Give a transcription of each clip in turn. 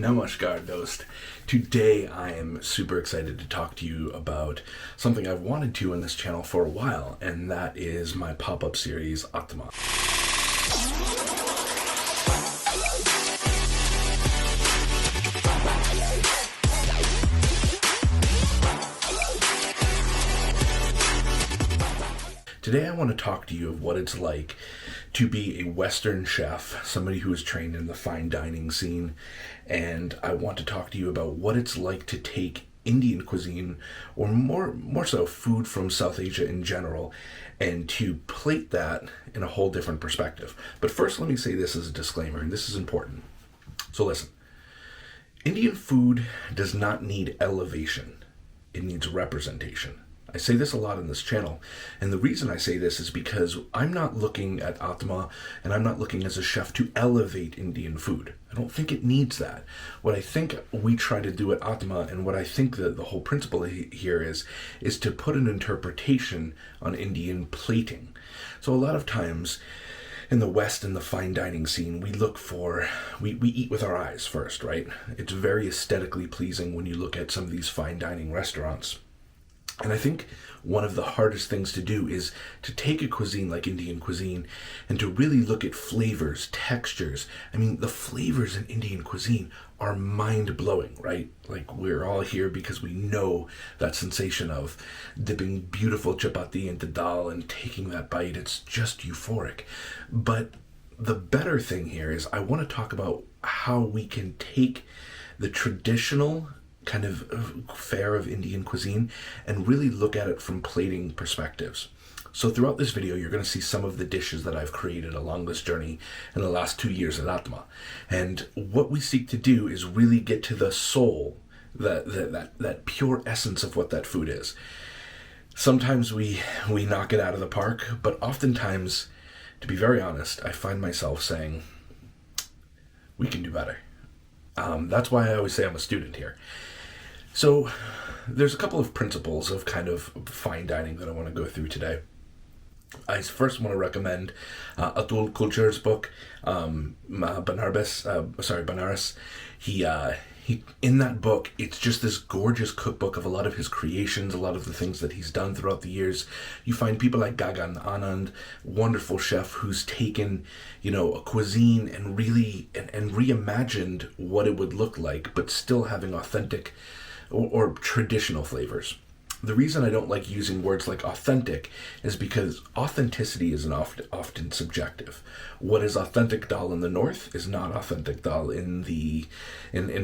Namaskar, Dost. Today I am super excited to talk to you about something I've wanted to in this channel for a while, and that is my pop-up series, Aatma. Today I want to talk to you of what it's like to be a Western chef, somebody who is trained in the fine dining scene, and I want to talk to you about what it's like to take Indian cuisine, or more so food from South Asia in general, and to plate that in a whole different perspective. But first, let me say this as a disclaimer, and this is important. So listen, Indian food does not need elevation, it needs representation. I say this a lot in this channel, and the reason I say this is because I'm not looking at Aatma, and I'm not looking as a chef to elevate Indian food. I don't think it needs that. What I think we try to do at Aatma, and what I think that the whole principle here is to put an interpretation on Indian plating. So a lot of times in the West, in the fine dining scene, we eat with our eyes first, right? It's very aesthetically pleasing when you look at some of these fine dining restaurants. And I think one of the hardest things to do is to take a cuisine like Indian cuisine and to really look at flavors, textures. I mean, the flavors in Indian cuisine are mind-blowing, right? Like, we're all here because we know that sensation of dipping beautiful chapati into dal and taking that bite. It's just euphoric. But the better thing here is I want to talk about how we can take the traditional kind of fare of Indian cuisine and really look at it from plating perspectives. So throughout this video, you're going to see some of the dishes that I've created along this journey in the last 2 years at Aatma. And what we seek to do is really get to the soul, that pure essence of what that food is. Sometimes we knock it out of the park, but oftentimes, to be very honest, I find myself saying, we can do better. That's why I always say I'm a student here. So there's a couple of principles of kind of fine dining that I want to go through today. I first want to recommend Atul Kulkar's book, Banaras. He in that book, it's just this gorgeous cookbook of a lot of his creations, a lot of the things that he's done throughout the years. You find people like Gagan Anand, wonderful chef who's taken, a cuisine and really and reimagined what it would look like, but still having authentic or traditional flavors. The reason I don't like using words like authentic is because authenticity is often subjective. What is authentic dal in the north is not authentic dal in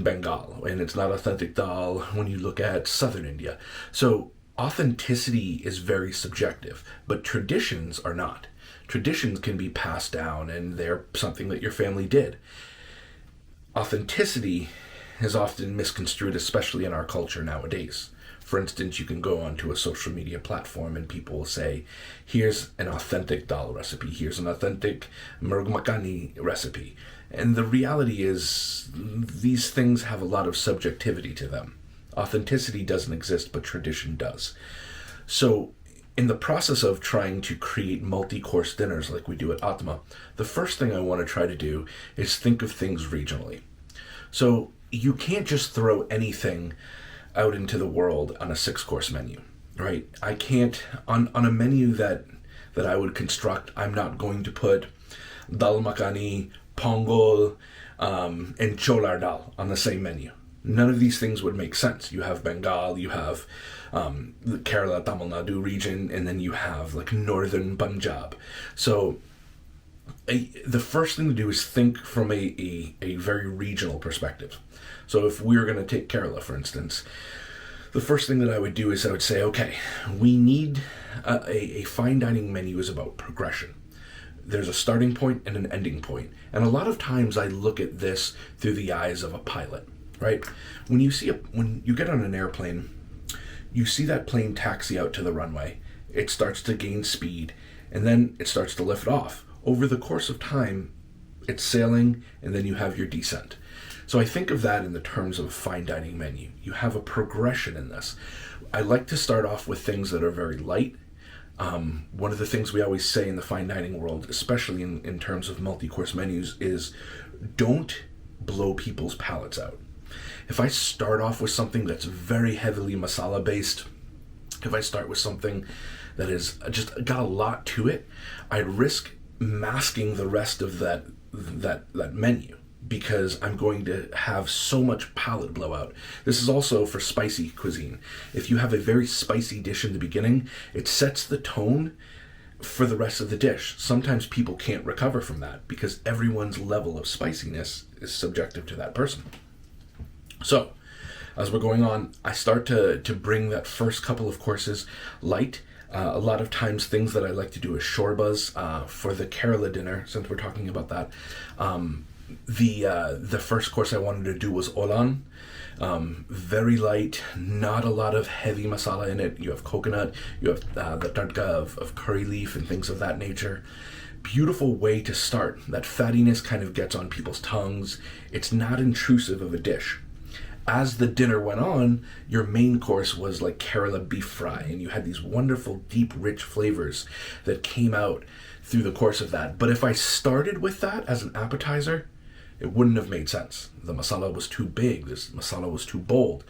Bengal, and it's not authentic dal when you look at southern India. So authenticity is very subjective, but traditions are not. Traditions can be passed down, and they're something that your family did. Authenticity is often misconstrued, especially in our culture nowadays. For instance, you can go onto a social media platform and people will say, here's an authentic dal recipe, here's an authentic murg makhani recipe. And the reality is, these things have a lot of subjectivity to them. Authenticity doesn't exist, but tradition does. So in the process of trying to create multi-course dinners like we do at Aatma, the first thing I want to try to do is think of things regionally. So you can't just throw anything out into the world on a 6-course menu, right? I can't, on a menu that I would construct, I'm not going to put dal makhani, pongol, and cholar dal on the same menu. None of these things would make sense. You have Bengal, you have the Kerala, Tamil Nadu region, and then you have like northern Punjab. So the first thing to do is think from a very regional perspective. So if we were going to take Kerala, for instance, the first thing that I would do is I would say, okay, we need a fine dining menu is about progression. There's a starting point and an ending point. And a lot of times I look at this through the eyes of a pilot, right? When you get on an airplane, you see that plane taxi out to the runway. It starts to gain speed, and then it starts to lift off. Over the course of time, it's sailing, and then you have your descent. So I think of that in the terms of a fine dining menu. You have a progression in this. I like to start off with things that are very light. One of the things we always say in the fine dining world, especially in terms of multi-course menus, is don't blow people's palates out. If I start off with something that's very heavily masala based, if I start with something that is just got a lot to it, I risk masking the rest of that menu, because I'm going to have so much palate blowout. This is also for spicy cuisine. If you have a very spicy dish in the beginning, it sets the tone for the rest of the dish. Sometimes people can't recover from that because everyone's level of spiciness is subjective to that person. So, as we're going on, I start to bring that first couple of courses light. A lot of times things that I like to do is shorbas. For the Kerala dinner, since we're talking about that, the first course I wanted to do was olan. Very light, not a lot of heavy masala in it. You have coconut, you have the tadka of curry leaf and things of that nature. Beautiful way to start. That fattiness kind of gets on people's tongues. It's not intrusive of a dish. As the dinner went on, your main course was like Kerala beef fry, and you had these wonderful, deep, rich flavors that came out through the course of that. But if I started with that as an appetizer, it wouldn't have made sense. The masala was too big. This masala was too bold.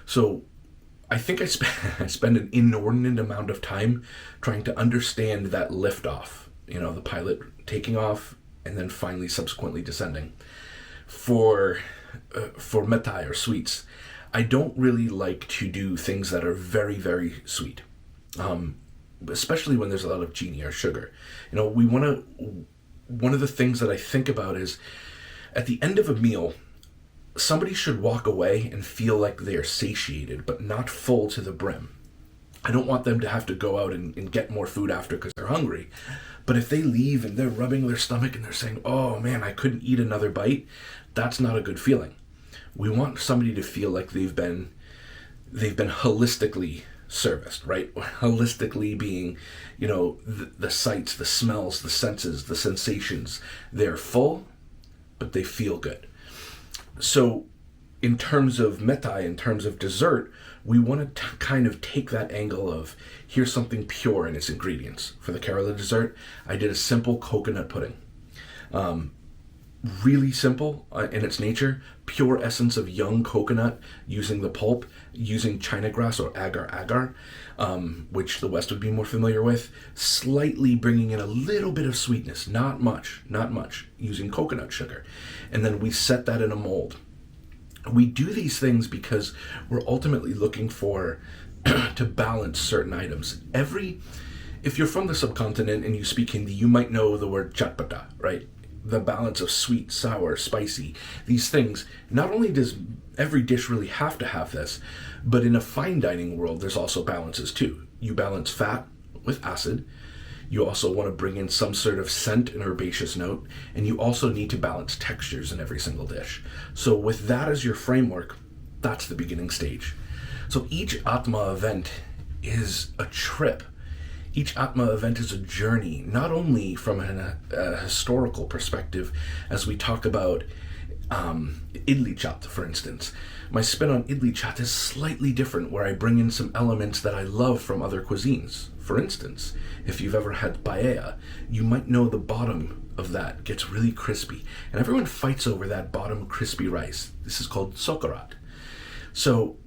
So I think I spend an inordinate amount of time trying to understand that liftoff. The pilot taking off and then finally subsequently descending. For methai or sweets, I don't really like to do things that are very, very sweet, especially when there's a lot of chini or sugar. One of the things that I think about is, at the end of a meal, somebody should walk away and feel like they are satiated, but not full to the brim. I don't want them to have to go out and get more food after because they're hungry. But if they leave and they're rubbing their stomach and they're saying, oh man, I couldn't eat another bite, that's not a good feeling. We want somebody to feel like they've been holistically serviced, right? Holistically being, the sights, the smells, the senses, the sensations. They're full, but they feel good. So in terms of methai, in terms of dessert, we want to kind of take that angle of, here's something pure in its ingredients. For the Kerala dessert, I did a simple coconut pudding. Really simple in its nature, pure essence of young coconut, using the pulp, using China grass or agar, which the West would be more familiar with, slightly bringing in a little bit of sweetness, not much, using coconut sugar. And then we set that in a mold. We do these things because we're ultimately looking for to balance certain items. If you're from the subcontinent and you speak Hindi, you might know the word chatpata, right? The balance of sweet, sour, spicy, these things. Not only does every dish really have to have this, but in a fine dining world, there's also balances too. You balance fat with acid. You also want to bring in some sort of scent and herbaceous note, and you also need to balance textures in every single dish. So with that as your framework, that's the beginning stage. So each Aatma event is a trip. Each Aatma event is a journey, not only from a historical perspective, as we talk about idli chat, for instance. My spin on idli chat is slightly different, where I bring in some elements that I love from other cuisines. For instance, if you've ever had paella, you might know the bottom of that gets really crispy, and everyone fights over that bottom crispy rice. This is called sokarat. So,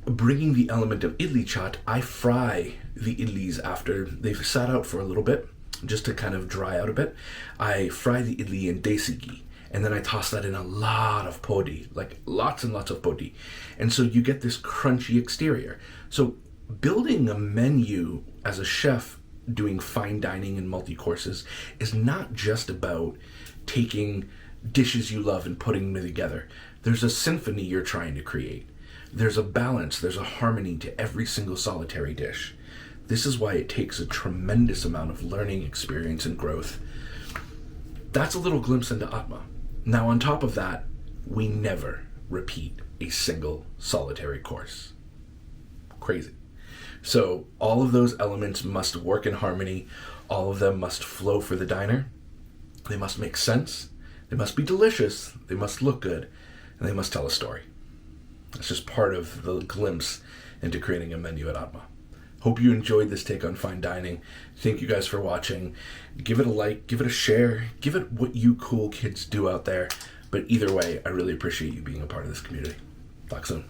bringing the element of idli chat, I fry the idlis after they've sat out for a little bit, just to kind of dry out a bit. I fry the idli in desi ghee, and then I toss that in a lot of podi, like lots and lots of podi. And so you get this crunchy exterior. So building a menu as a chef doing fine dining and multi-courses is not just about taking dishes you love and putting them together. There's a symphony you're trying to create. There's a balance, there's a harmony to every single solitary dish. This is why it takes a tremendous amount of learning, experience, and growth. That's a little glimpse into Aatma. Now, on top of that, we never repeat a single solitary course. Crazy. So all of those elements must work in harmony. All of them must flow for the diner. They must make sense. They must be delicious. They must look good. And they must tell a story. That's just part of the glimpse into creating a menu at Aatma. Hope you enjoyed this take on fine dining. Thank you guys for watching. Give it a like, give it a share, give it what you cool kids do out there. But either way, I really appreciate you being a part of this community. Talk soon.